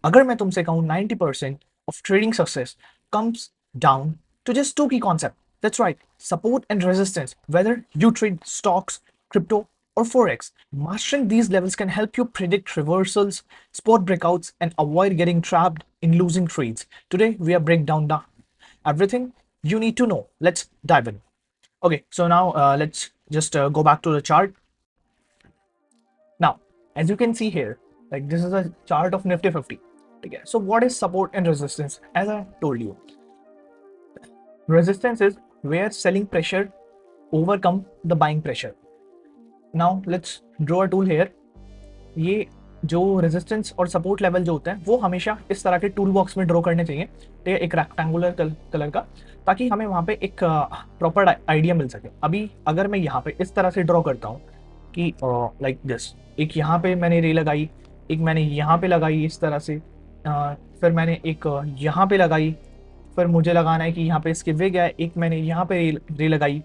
अगर मैं तुमसे कहूँ 90% of trading success comes down to just two key concepts. That's right, support and resistance. Whether you trade stocks, crypto, or forex, mastering these levels can help you predict reversals, spot breakouts, and avoid getting trapped in losing trades. Today, we are breaking down everything you need to know. Let's dive in. Okay, so now let's just go back to the chart. Now, as you can see here, like this is a chart of Nifty 50. Okay, so what is support and resistance? As I told you, resistance is where selling pressure overcome the buying pressure. Now let's draw a tool here. ये जो resistance और support level जो होता है वो हमेशा इस तरह के टूल बॉक्स में ड्रॉ करने चाहिए, ठीक है, एक रेक्टेंगुलर कलर का, ताकि हमें वहाँ पे एक प्रॉपर आइडिया मिल सके। अभी अगर मैं यहाँ पे इस तरह से ड्रॉ करता हूँ कि लाइक दिस, एक यहाँ पे मैंने रे लगाई, एक मैंने यहाँ पे लगाई इस तरह से, फिर मैंने एक यहाँ पे लगाई, फिर मुझे लगाना है कि यहाँ पे इसके वे गया है, एक मैंने यहाँ पे रे लगाई,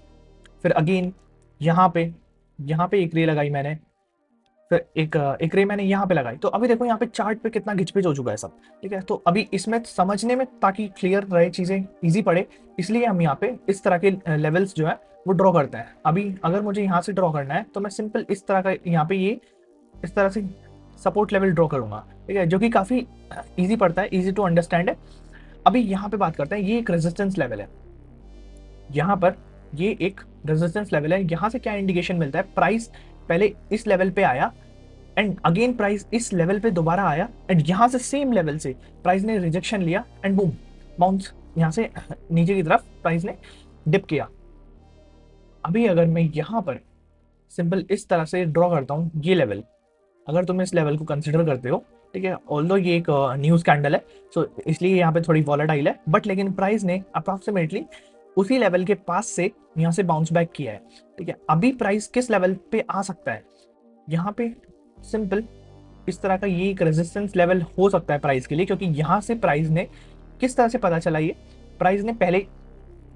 फिर अगेन यहाँ पे एक रे लगाई मैंने, फिर एक रे मैंने यहाँ पे लगाई। तो अभी देखो यहाँ पे चार्ट पे कितना घिचपिच हो चुका है सब, ठीक है। तो अभी इसमें समझने में ताकि क्लियर रहे, चीज़ें इजी पड़े, इसलिए हम यहाँ पे इस तरह के लेवल्स जो है वो ड्रॉ करते हैं। अभी अगर मुझे यहाँ से ड्रॉ करना है तो मैं सिंपल इस तरह का यहाँ पे ये इस तरह से सपोर्ट लेवल ड्रॉ करूंगा, ठीक है, जो कि काफ़ी ईजी पड़ता है, ईजी टू अंडरस्टैंड है। अभी यहाँ पे बात करते हैं, ये एक रेजिस्टेंस लेवल है, यहाँ पर ये एक रेजिस्टेंस लेवल है। यहाँ से क्या इंडिकेशन मिलता है, प्राइस पहले इस लेवल पे आया एंड अगेन प्राइस इस लेवल पे दोबारा आया एंड यहाँ से सेम लेवल से प्राइस ने रिजेक्शन लिया एंड बूम बाउंस, यहाँ से नीचे की तरफ प्राइस ने डिप किया। अभी अगर मैं यहाँ पर सिंपल इस तरह से ड्रॉ करता हूँ ये लेवल, अगर तुम इस लेवल को कंसिडर करते हो, ठीक है, ऑल्दो ये एक न्यूज़ कैंडल है, सो इसलिए यहाँ पे थोड़ी वॉलेटाइल है, बट लेकिन प्राइस ने अप्रॉक्सीमेटली उसी लेवल के पास से यहाँ से बाउंस बैक किया है, ठीक है। अभी प्राइस किस लेवल पे आ सकता है, यहाँ पे सिंपल इस तरह का ये एक रेजिस्टेंस लेवल हो सकता है प्राइस के लिए, क्योंकि यहाँ से प्राइस ने किस तरह से पता चला, ये प्राइस ने पहले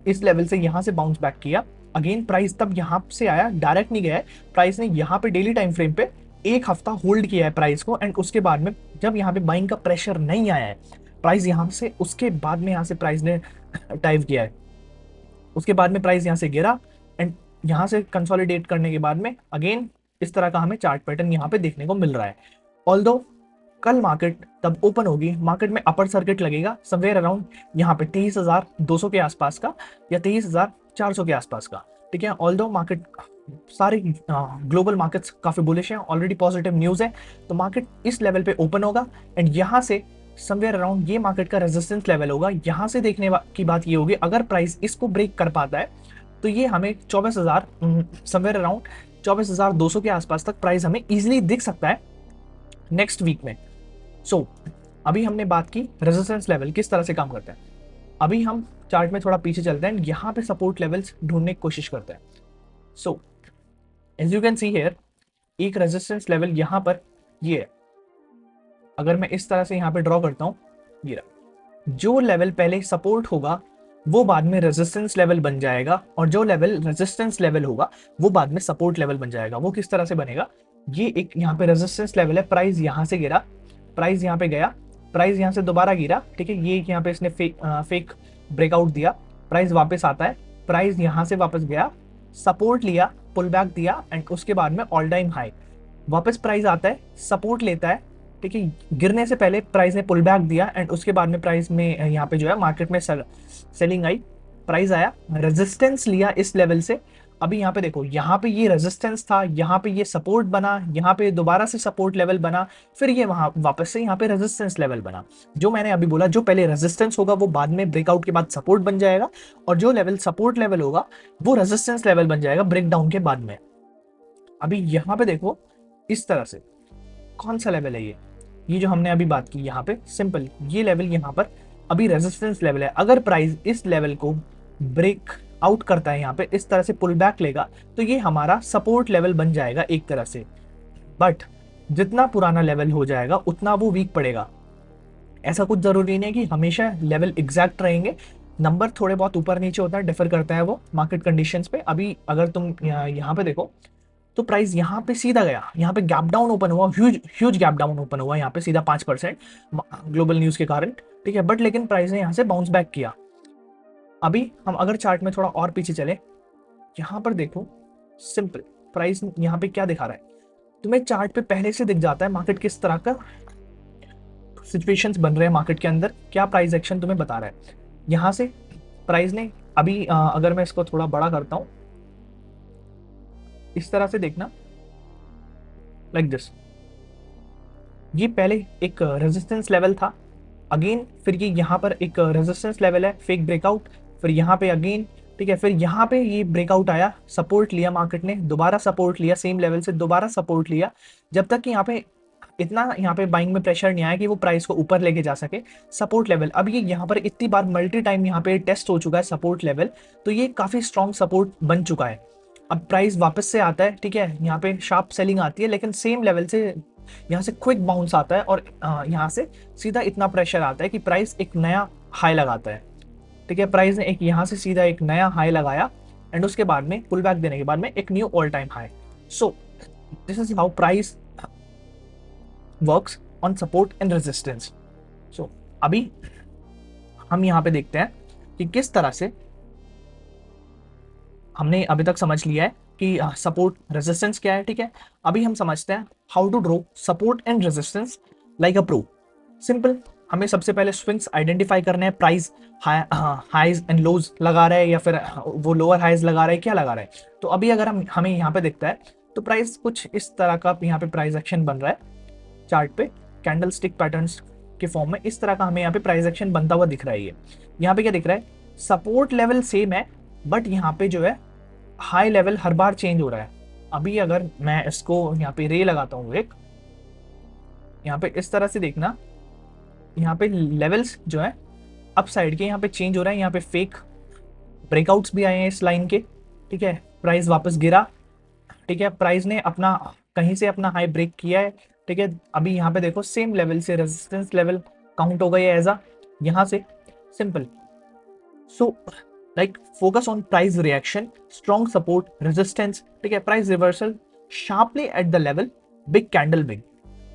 इस लेवल से यहाँ से बाउंस बैक किया, अगेन प्राइस तब यहाँ से आया, डायरेक्ट नहीं गया है, प्राइस ने यहाँ पे डेली टाइम फ्रेम पे एक हफ्ता होल्ड किया है प्राइस को एंड उसके बाद में जब यहाँ पे बाइंग का प्रेशर नहीं आया है प्राइस यहाँ से, उसके बाद में यहाँ से प्राइस ने डाइव किया है, उसके बाद में प्राइस यहाँ से गिरा एंड यहाँ से कंसोलिडेट करने के बाद में अगेन इस तरह का हमें चार्ट पैटर्न यहाँ पे देखने को मिल रहा है। ऑल्दो कल मार्केट तब ओपन होगी, मार्केट में अपर सर्किट लगेगा समवेयर अराउंड यहाँ पे 23,200 के आसपास का या 23,400 के आसपास का, ठीक है। ऑल्दो मार्केट सारे ग्लोबल मार्केट्स काफी बुलिश हैं, ऑलरेडी पॉजिटिव न्यूज है, तो मार्केट इस लेवल पे ओपन होगा एंड यहाँ से समवेयर अराउंड ये मार्केट का रेजिस्टेंस लेवल होगा। यहाँ से देखने की बात ये होगी, अगर प्राइस इसको ब्रेक कर पाता है तो ये हमें 24,000 समवेयर अराउंड 24,200 के आसपास तक प्राइस हमें इजीली दिख सकता है नेक्स्ट वीक में। सो अभी हमने बात की रेजिस्टेंस लेवल किस तरह से काम करता है। अभी हम चार्ट में थोड़ा पीछे चलते हैं, यहाँ पे सपोर्ट लेवल्स ढूंढने की कोशिश करते हैं। So as you can see here, एक रेजिस्टेंस लेवल यहाँ पर ये है, अगर मैं इस तरह से यहाँ पे ड्रॉ करता हूँ, ये रहा, जो लेवल पहले सपोर्ट होगा वो बाद में रेजिस्टेंस लेवल बन जाएगा और जो लेवल रेजिस्टेंस लेवल होगा वो बाद में सपोर्ट लेवल बन जाएगा। वो किस तरह से बनेगा, ये एक यहाँ पे रेजिस्टेंस लेवल है, प्राइस यहाँ से गिरा, प्राइस यहाँ पे गया, प्राइस यहाँ से दोबारा गिरा, ठीक है, ये यहाँ पे इसने फेक ब्रेकआउट दिया, प्राइस वापस आता है, प्राइस यहाँ से वापस गया, सपोर्ट लिया, पुल बैक दिया एंड उसके बाद में ऑल टाइम हाई, वापस प्राइस आता है, सपोर्ट लेता है, ठीक है, गिरने से पहले प्राइस ने पुल बैक दिया एंड उसके बाद में प्राइस में यहाँ पे जो है मार्केट में सेलिंग आई, प्राइस आया, रेजिस्टेंस लिया इस लेवल से। अभी यहाँ पे देखो, यहाँ पे ये रेजिस्टेंस था, यहाँ पे ये सपोर्ट बना, यहाँ पे दोबारा से सपोर्ट लेवल बना, फिर ये वहां वापस से यहाँ पे रेजिस्टेंस लेवल बना। जो मैंने अभी बोला, जो पहले रेजिस्टेंस होगा वो बाद में ब्रेकआउट के बाद सपोर्ट बन जाएगा और जो लेवल सपोर्ट लेवल होगा वो रेजिस्टेंस लेवल बन जाएगा ब्रेकडाउन के बाद में। अभी यहाँ पे देखो इस तरह से, कौन सा लेवल है ये जो हमने अभी बात की, यहाँ पे सिंपल ये लेवल यहाँ पर अभी रेजिस्टेंस लेवल है। अगर प्राइस इस लेवल को ब्रेक आउट करता है, यहाँ पे इस तरह से पुल बैक लेगा, तो ये हमारा सपोर्ट लेवल बन जाएगा एक तरह से, बट जितना पुराना लेवल हो जाएगा उतना वो वीक पड़ेगा। ऐसा कुछ जरूरी नहीं है कि हमेशा लेवल एग्जैक्ट रहेंगे, नंबर थोड़े बहुत ऊपर नीचे होता है, डिफर करता है वो मार्केट कंडीशंस पे। अभी अगर तुम यहाँ पे देखो तो प्राइस यहाँ पे सीधा गया, यहाँ पे गैप डाउन ओपन हुआ, huge huge gap down open हुआ यहाँ पे सीधा 5% ग्लोबल न्यूज़ के कारण, ठीक है। बट लेकिन प्राइस ने यहाँ से बाउंस बैक किया। अभी हम अगर चार्ट में थोड़ा और पीछे चले, यहाँ पर देखो सिंपल प्राइस यहाँ पे क्या दिखा रहा है, तुम्हें चार्ट पे पहले से दिख जाता है मार्केट किस तरह का सिचुएशंस बन रहे हैं मार्केट के अंदर, क्या प्राइस एक्शन तुम्हें बता रहा है। यहाँ से प्राइस ने अभी अगर मैं इसको थोड़ा बड़ा करता हूँ, इस तरह से देखना, लाइक दिस, ये पहले एक रेजिस्टेंस लेवल था, अगेन फिर ये यहाँ पर एक रेजिस्टेंस लेवल है, फेक ब्रेकआउट, फिर यहाँ पे अगेन, ठीक है, फिर यहाँ पे ये ब्रेकआउट आया, सपोर्ट लिया मार्केट ने, दोबारा सपोर्ट लिया, सेम लेवल से दोबारा सपोर्ट लिया, जब तक कि यहाँ पे इतना यहाँ पे बाइंग में प्रेशर नहीं आया कि वो प्राइस को ऊपर लेके जा सके। सपोर्ट लेवल अब ये यहाँ पर इतनी बार मल्टी टाइम यहाँ पे टेस्ट हो चुका है सपोर्ट लेवल, तो ये काफी स्ट्रॉन्ग सपोर्ट बन चुका है। अब प्राइस वापस से आता है, ठीक है, यहाँ पे शार्प सेलिंग आती है, लेकिन सेम लेवल से यहाँ से क्विक बाउंस आता है और यहाँ से सीधा इतना प्रेशर आता है कि प्राइस एक नया हाई लगाता है, ठीक है। प्राइस ने एक यहाँ से सीधा एक नया हाई लगाया एंड उसके बाद में पुल बैक देने के बाद में एक new all time high. So this is how price works on support and resistance. So अभी हम यहाँ पे देखते हैं कि किस तरह से हमने अभी तक समझ लिया है कि सपोर्ट रेजिस्टेंस क्या है, ठीक है। अभी हम समझते हैं how to draw support and resistance like a pro. Simple, हमें सबसे पहले स्विंग्स आइडेंटिफाई करने हैं, प्राइस हाइज एंड लोज लगा रहा है या फिर वो लोअर हाइज लगा रहा है, क्या लगा रहा है। तो अभी अगर हमें यहाँ पे दिखता है तो प्राइस कुछ इस तरह का यहाँ पे प्राइस एक्शन बन रहा है चार्ट पे, कैंडल स्टिक पैटर्न्स के फॉर्म में इस तरह का हमें यहाँ पे प्राइस एक्शन बनता हुआ दिख रहा है। यहाँ पे क्या दिख रहा है, सपोर्ट लेवल सेम है बट यहाँ पे जो है हाई लेवल हर बार चेंज हो रहा है। अभी अगर मैं इसको यहाँ पे रे लगाता हूँ एक, यहाँ पे इस तरह से देखना, यहाँ पे लेवल्स जो है अप साइड के यहाँ पे चेंज हो रहा है, यहाँ पे फेक ब्रेकआउट्स भी आए हैं इस लाइन के, ठीक है। प्राइस वापस गिरा, ठीक है, प्राइस ने अपना कहीं से अपना हाई ब्रेक किया है, ठीक है। अभी यहाँ पे देखो सेम लेवल से रेजिस्टेंस लेवल काउंट हो गई है एज अ यहाँ से, simple. So like focus on price reaction, strong support resistance, ठीक है, price reversal sharply at the level, big candle big.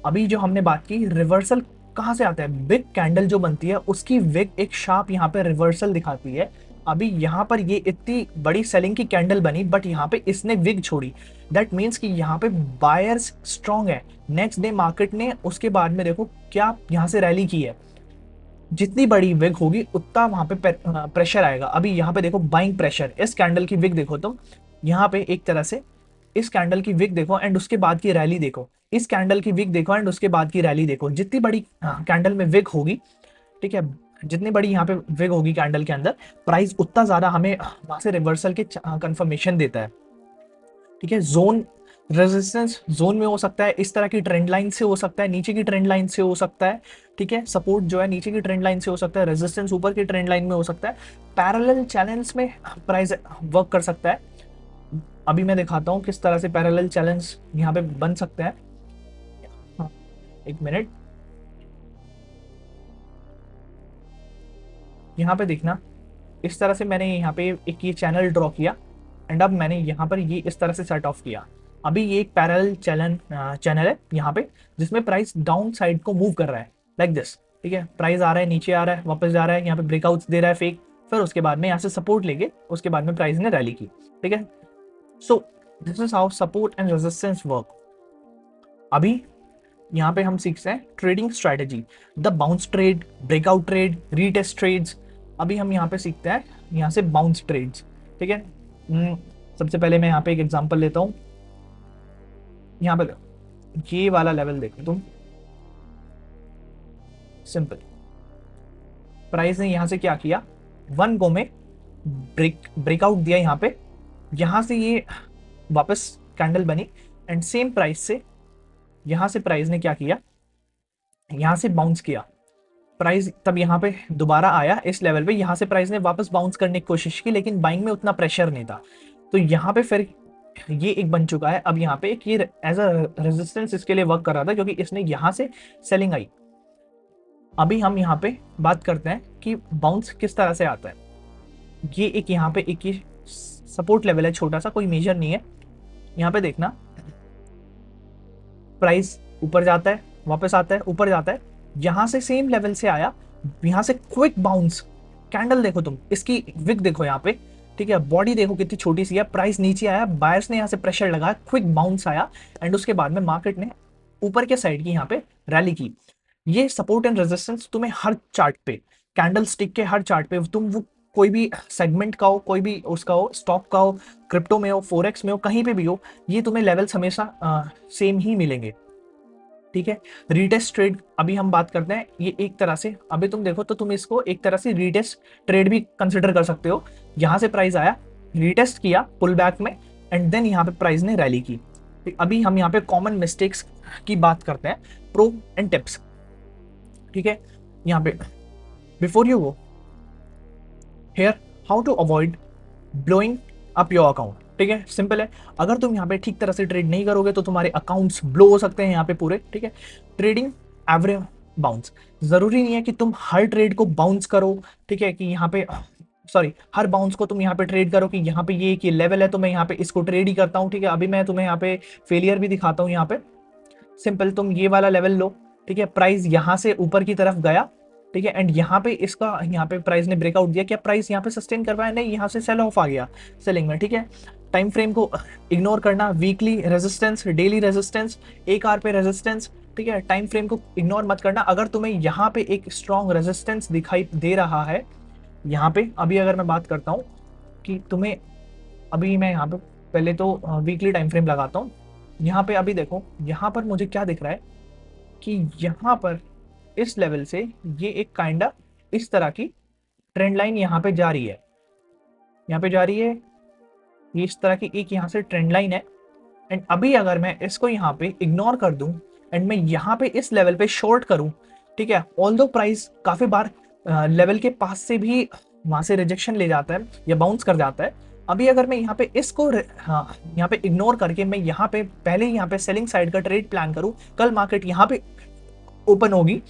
अभी जो हमने बात की रिवर्सल कहाँ से आता है, बिग कैंडल जो बनती है उसकी विग एक शार्प यहाँ पे रिवर्सल दिखाती है। अभी यहाँ पर ये इतनी बड़ी सेलिंग की कैंडल बनी बट यहाँ पे इसने विग छोड़ी, दैट मीन्स कि यहाँ पे बायर्स स्ट्रॉन्ग है। नेक्स्ट डे मार्केट ने उसके बाद में देखो क्या यहाँ से रैली की है, जितनी बड़ी विग होगी उतना वहां पे प्रेशर आएगा। अभी यहाँ पे देखो बाइंग प्रेशर, इस कैंडल की विग देखो तुम, यहाँ पे एक तरह से इस कैंडल की विग देखो एंड उसके बाद की रैली देखो, इस कैंडल की विग देखो एंड उसके बाद की रैली देखो, जितनी बड़ी कैंडल में विग होगी, ठीक है, जितनी बड़ी यहाँ पे विग होगी कैंडल के अंदर, प्राइस उतना ज्यादा हमें वहां से रिवर्सल के कंफर्मेशन देता है, ठीक है। जोन रेजिस्टेंस जोन में हो सकता है, इस तरह की ट्रेंड लाइन से हो सकता है, नीचे की ट्रेंड लाइन से हो सकता है, ठीक है। सपोर्ट जो है नीचे की ट्रेंड लाइन से हो सकता है, रेजिस्टेंस ऊपर की ट्रेंड लाइन में हो सकता है, पैरेलल चैनल्स में प्राइस वर्क कर सकता है। अभी मैं दिखाता हूं किस तरह से पैरेलल चैनल्स यहाँ पे बन सकते हैं। हाँ, एक मिनट, यहाँ पे देखना, इस तरह से मैंने यहाँ पे एक ये चैनल ड्रॉ किया एंड अब मैंने यहाँ पर ये इस तरह से सेट ऑफ किया। अभी ये एक पैरेलल चैनल है यहाँ पे जिसमें प्राइस डाउन साइड को मूव कर रहा है लाइक दिस, ठीक है। प्राइस आ रहा है, नीचे आ रहा है, वापस जा रहा है, यहाँ पे ब्रेकआउट्स दे रहा है फेक, फिर उसके बाद में यहाँ से सपोर्ट लेके उसके बाद में प्राइस ने रैली की, ठीक है। So this is how support and resistance work. अभी यहाँ पे हम सीखते हैं trading strategy, the bounce trade, breakout trade, retest trades. अभी हम यहाँ पे सीखते हैं यहाँ से बाउंस ट्रेड्स, ठीक है। सबसे पहले मैं यहाँ पे एक एग्जांपल लेता हूँ, यहाँ पे ये वाला लेवल देखो तुम, सिंपल, प्राइस ने यहाँ से क्या किया, वन गो में ब्रेकआउट दिया यहाँ पे, यहाँ से ये वापस कैंडल बनी एंड सेम प्राइस से यहाँ से प्राइस ने क्या किया, यहाँ से बाउंस किया, प्राइस तब यहाँ पे दोबारा आया इस लेवल पे, यहाँ से प्राइस ने वापस बाउंस करने की कोशिश की लेकिन बाइंग में उतना प्रेशर नहीं था, तो यहाँ पे फिर ये एक बन चुका है। अब यहाँ पे एक ये एज अ रेजिस्टेंस इसके लिए वर्क कर रहा था क्योंकि इसने यहाँ से सेलिंग आई। अभी हम यहाँ पे बात करते हैं कि बाउंस किस तरह से आता है। ये एक यहाँ पे एक ही सपोर्ट लेवल है, छोटा सा, कोई मेजर नहीं है। यहाँ पे देखना प्राइस ऊपर जाता है, वापस आता है, ऊपर जाता है, यहाँ से सेम लेवल से आया, यहाँ से क्विक बाउंस, कैंडल देखो तुम, इसकी विक देखो यहाँ पे, ठीक है, बॉडी देखो कितनी छोटी सी है, प्राइस नीचे आया, बायर्स ने यहाँ से प्रेशर लगाया, क्विक बाउंस आया, एंड उसके बाद में मार्केट ने ऊपर के साइड की यहाँ पे रैली की। ये सपोर्ट एंड रेजिस्टेंस तुम्हें हर चार्ट पे, कैंडल स्टिक के हर चार्ट पे, तुम वो कोई भी सेगमेंट का हो, कोई भी उसका हो, स्टॉक का हो, क्रिप्टो में हो, फोरेक्स में हो, कहीं पे भी हो, ये तुम्हें लेवल्स हमेशा सेम ही मिलेंगे। ठीक है, रीटेस्ट ट्रेड अभी हम बात करते हैं, ये एक तरह से अभी तुम देखो तो तुम इसको एक तरह से रीटेस्ट ट्रेड भी कंसिडर कर सकते हो। यहां से प्राइस आया, रीटेस्ट किया पुल बैक में, एंड देन यहाँ पे प्राइस ने रैली की। अभी हम यहाँ पे कॉमन मिस्टेक्स की बात करते हैं, प्रो एंड टिप्स। ठीक है, यहाँ पे before you go here, how to avoid blowing up your account. ठीक है, सिंपल है, अगर तुम यहाँ पे ठीक तरह से ट्रेड नहीं करोगे तो तुम्हारे अकाउंट्स ब्लो हो सकते हैं यहाँ पे पूरे। ठीक है, ट्रेडिंग एवरेज बाउंस, जरूरी नहीं है कि तुम हर ट्रेड को बाउंस करो। ठीक है, कि यहाँ पे सॉरी हर बाउंस को तुम यहाँ पे ट्रेड करो कि यहाँ पे ये लेवल है तो मैं यहाँ पे इसको ट्रेड ही करता हूँ। ठीक है, अभी मैं तुम्हें यहाँ पे फेलियर भी दिखाता हूँ। यहाँ पे सिंपल तुम ये वाला लेवल लो, ठीक है, प्राइस यहाँ से ऊपर की तरफ गया, ठीक है, एंड यहाँ पे इसका यहाँ पे प्राइस ने ब्रेकआउट दिया, क्या प्राइस यहाँ पे सस्टेन कर पाया? नहीं, यहाँ से सेल ऑफ आ गया सेलिंग में। ठीक है, टाइम फ्रेम को इग्नोर करना, वीकली रेजिस्टेंस, डेली रेजिस्टेंस, एक आर पे रेजिस्टेंस। ठीक है, टाइम फ्रेम को इग्नोर मत करना। अगर तुम्हें यहाँ पे एक स्ट्रॉन्ग रेजिस्टेंस दिखाई दे रहा है, यहाँ पे अभी अगर मैं बात करता हूँ कि तुम्हें, अभी मैं यहाँ पे पहले तो वीकली टाइम फ्रेम लगाता हूँ। यहाँ पे अभी देखो, यहाँ पर मुझे क्या दिख रहा है कि यहाँ पर इस लेवल से ये एक काइंडा इस तरह की ट्रेंड लाइन यहाँ पे जा रही है, यहाँ पे जा रही है, ये इस तरह की एक यहाँ से ट्रेंड लाइन है। एंड अभी अगर मैं इसको यहाँ पे इग्नोर कर दूं एंड मैं यहाँ पे इस लेवल पे शॉर्ट करूं, ठीक है, ऑल्दो प्राइस काफी बार लेवल के पास से भी वहां से रिजेक्शन ले जाता है या बाउंस कर जाता है। अभी अगर मैं यहाँ पे इसको यहाँ पे इग्नोर करके मैं यहाँ पे पहले यहाँ पे सेलिंग साइड का ट्रेड प्लान करूं, कल मार्केट यहाँ पे ओपन होगी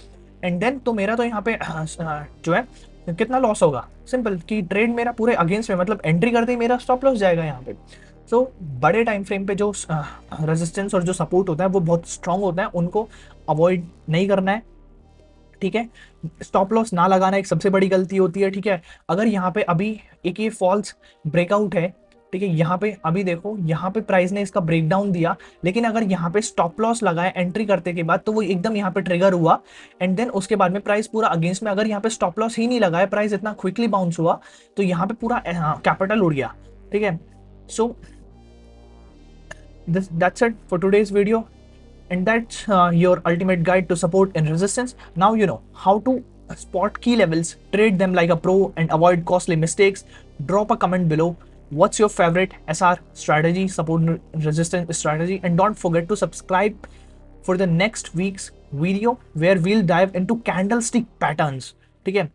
एंड देन तो मेरा तो यहाँ पे जो है कितना लॉस होगा, सिंपल कि ट्रेड मेरा पूरे अगेंस्ट में, मतलब एंट्री करते ही मेरा स्टॉप लॉस जाएगा यहाँ पे। सो बड़े टाइम फ्रेम पे जो रेजिस्टेंस और जो सपोर्ट होता है वो बहुत स्ट्रांग होता है, उनको अवॉइड नहीं करना है। ठीक है, स्टॉप लॉस ना लगाना एक सबसे बड़ी गलती होती है। ठीक है, अगर यहाँ पे अभी एक ये फॉल्स ब्रेकआउट है, ठीक है, यहाँ पे अभी देखो, यहाँ पे प्राइस ने इसका ब्रेकडाउन दिया, लेकिन अगर यहाँ पे स्टॉप लॉस लगाए एंट्री करते के बाद तो वो एकदम यहाँ पे ट्रिगर हुआ एंड देन उसके बाद में प्राइस पूरा अगेंस्ट में, अगर यहाँ पे स्टॉप लॉस ही नहीं लगाया, प्राइस इतना क्विकली बाउंस हुआ तो यहाँ पे पूरा कैपिटल उड़ गया। ठीक है, सो that's it for today's video, and that's your ultimate guide to support and resistance. Now you know how to spot key levels, trade them like a pro, and avoid costly mistakes. Drop a comment below. What's your favorite SR strategy, support and resistance strategy? And don't forget to subscribe for the next week's video where we'll dive into candlestick patterns. ठीक है,